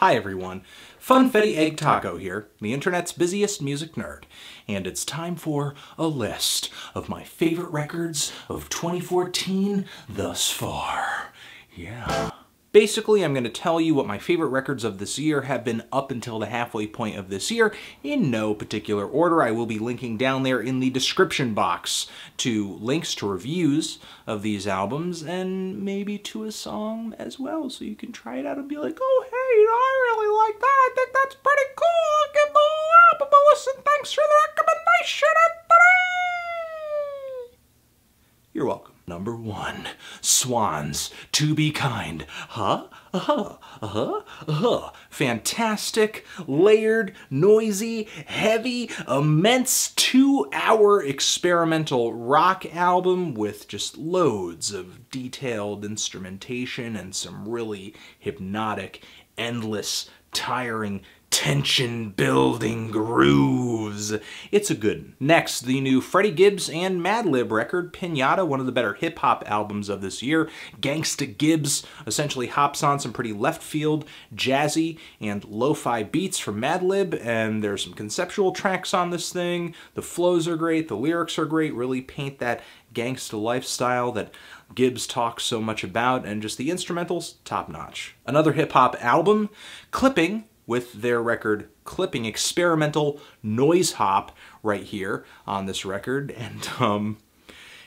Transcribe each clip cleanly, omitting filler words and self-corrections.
Hi everyone, Funfetti Egg Taco here, the internet's busiest music nerd, and it's time for a list of my favorite records of 2014 thus far. Yeah. Basically, I'm going to tell you what my favorite records of this year have been up until the halfway point of this year, in no particular order. I will be linking down there in the description box to links to reviews of these albums, and maybe to a song as well, so you can try it out and be like, oh hey, I really like that, I think that's pretty cool, I'll give the whole album a listen, thanks for the recommendation, You're welcome. Number 1, Swans, To Be Kind. Fantastic, layered, noisy, heavy, immense 2-hour experimental rock album with just loads of detailed instrumentation and some really hypnotic, endless, tiring, tension-building grooves. It's a good one. Next, the new Freddie, Gibbs and Madlib record, Pinata, one of the better hip-hop albums of this year. Gangsta Gibbs essentially hops on some pretty left-field, jazzy, and lo-fi beats from Madlib, and there's some conceptual tracks on this thing. The flows are great, the lyrics are great, really paint that gangsta lifestyle that Gibbs talks so much about, and just the instrumentals, top-notch. Another hip-hop album, Clipping, with their record Clipping, experimental noise hop right here on this record, and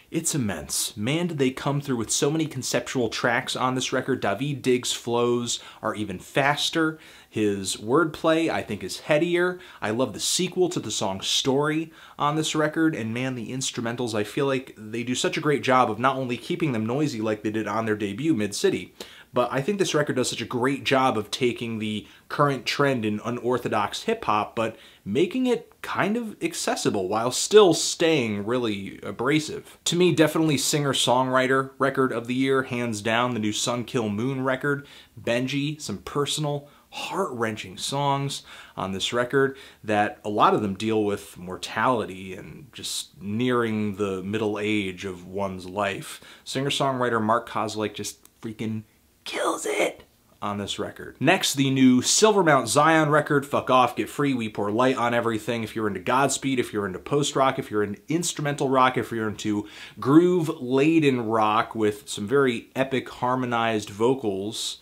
it's immense. Man, did they come through with so many conceptual tracks on this record. David Diggs' flows are even faster. His wordplay, I think, is headier. I love the sequel to the song Story on this record, and man, the instrumentals, I feel like they do such a great job of not only keeping them noisy like they did on their debut, Mid-City, but I think this record does such a great job of taking the current trend in unorthodox hip-hop, but making it kind of accessible while still staying really abrasive. To me, definitely singer-songwriter record of the year, hands down, the new Kil Moon record. Benji, some personal, heart-wrenching songs on this record that a lot of them deal with mortality and just nearing the middle age of one's life. Singer-songwriter Mark Kozlik just freaking kills it on this record. Next, the new Silvermount Zion record, Fuck Off, Get Free, We Pour Light on Everything. If you're into Godspeed, if you're into post-rock, if you're into instrumental rock, if you're into groove-laden rock with some very epic harmonized vocals,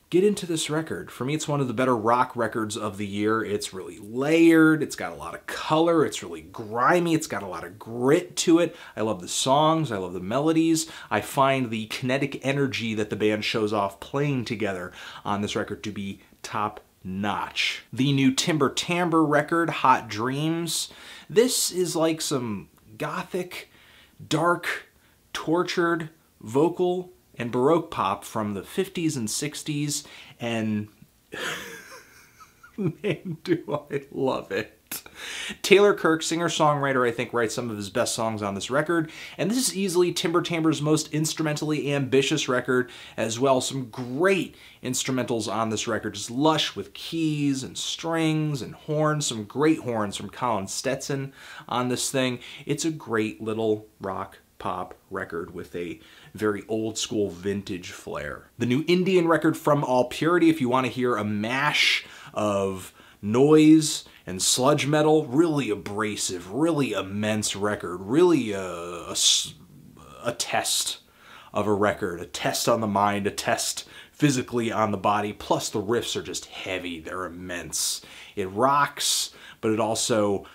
get into this record. For me, it's one of the better rock records of the year. It's really layered, it's got a lot of color, it's really grimy, it's got a lot of grit to it. I love the songs, I love the melodies. I find the kinetic energy that the band shows off playing together on this record to be top-notch. The new Timbre record, Hot Dreams. This is like some gothic, dark, tortured vocal and Baroque pop from the 50s and 60s, and man, do I love it. Taylor Kirk, singer-songwriter, I think writes some of his best songs on this record, and this is easily Timbre's most instrumentally ambitious record as well. Some great instrumentals on this record, just lush with keys and strings and horns, some great horns from Colin Stetson on this thing. It's a great little rock pop record with a very old school vintage flair. The new Indian record From All Purity, if you want to hear a mash of noise and sludge metal, really abrasive, really immense record, really a test of a record, a test on the mind, a test physically on the body, plus the riffs are just heavy, they're immense. It rocks, but it also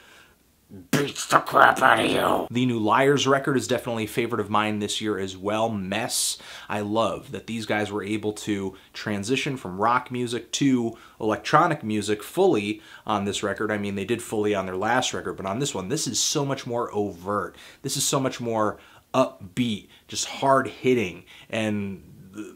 beats the crap out of you. The new Liars record is definitely a favorite of mine this year as well. Mess. I love that these guys were able to transition from rock music to electronic music fully on this record. I mean, they did fully on their last record, but on this one, this is so much more overt. This is so much more upbeat, just hard-hitting, and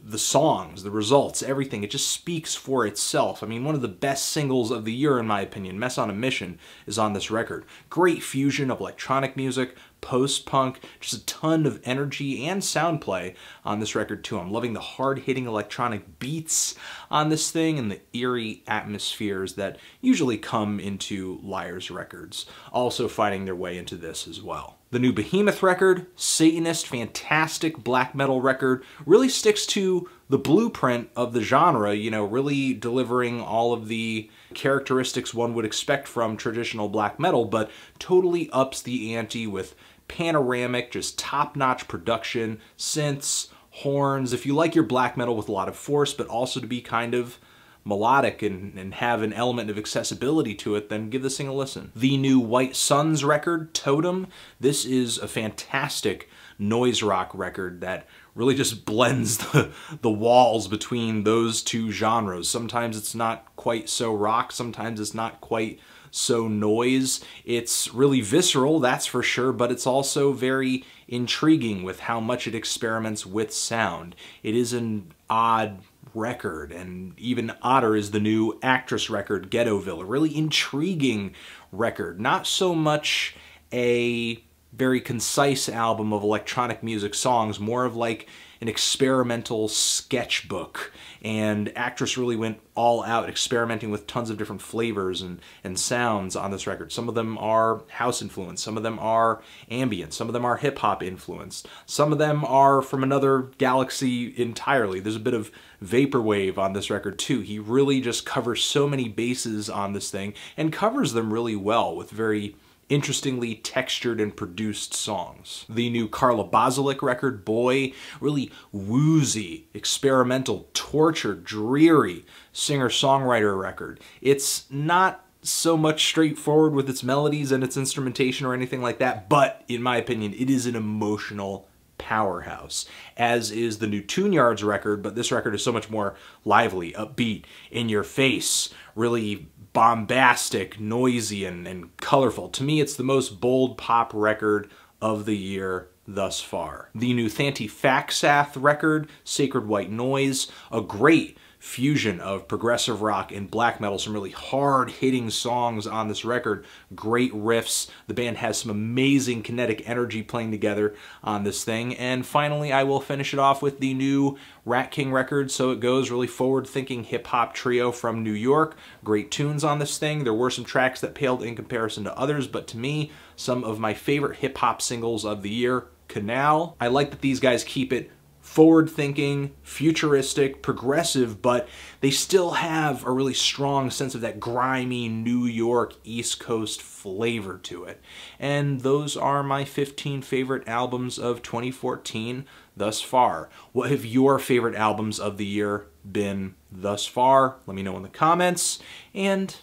the songs, the results, everything, it just speaks for itself. I mean, one of the best singles of the year, in my opinion, Mess on a Mission, is on this record. Great fusion of electronic music, post-punk, just a ton of energy and sound play on this record too. I'm loving the hard-hitting electronic beats on this thing and the eerie atmospheres that usually come into Liars records, also finding their way into this as well. The new Behemoth record, Satanist, fantastic black metal record, really sticks to the blueprint of the genre, you know, really delivering all of the characteristics one would expect from traditional black metal, but totally ups the ante with panoramic, just top-notch production, synths, horns. If you like your black metal with a lot of force, but also to be kind of melodic and have an element of accessibility to it, then give this thing a listen. The new White Suns record, Totem. This is a fantastic noise rock record that really just blends the walls between those two genres. Sometimes it's not quite so rock, sometimes it's not quite so noise. It's really visceral, that's for sure, but it's also very intriguing with how much it experiments with sound. It is an odd record, and even odder is the new Actress record, Ghettoville. A really intriguing record. Not so much a very concise album of electronic music songs, more of like an experimental sketchbook. And Actress really went all out, experimenting with tons of different flavors and sounds on this record. Some of them are house influenced, some of them are ambient, some of them are hip-hop influenced, some of them are from another galaxy entirely. There's a bit of vaporwave on this record too. He really just covers so many bases on this thing, and covers them really well with very interestingly textured and produced songs. The new Carla Bozulich record, Boy, really woozy, experimental, tortured, dreary singer-songwriter record. It's not so much straightforward with its melodies and its instrumentation or anything like that, but in my opinion, it is an emotional powerhouse, as is the new Tuneyard's record, but this record is so much more lively, upbeat, in your face, really bombastic, noisy, and colorful. To me, it's the most bold pop record of the year thus far. The new Thantifaxath record, Sacred White Noise, a great fusion of progressive rock and black metal, some really hard-hitting songs on this record, great riffs. The band has some amazing kinetic energy playing together on this thing. And finally, I will finish it off with the new Ratking record, So It Goes, really forward-thinking hip-hop trio from New York. Great tunes on this thing. There were some tracks that paled in comparison to others, but to me, some of my favorite hip-hop singles of the year. Canal. I like that these guys keep it forward-thinking, futuristic, progressive, but they still have a really strong sense of that grimy New York East Coast flavor to it. And those are my 15 favorite albums of 2014 thus far. What have your favorite albums of the year been thus far? Let me know in the comments, and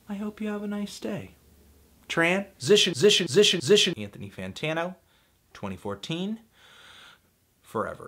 I hope you have a nice day. Transition, Anthony Fantano, 2014, forever.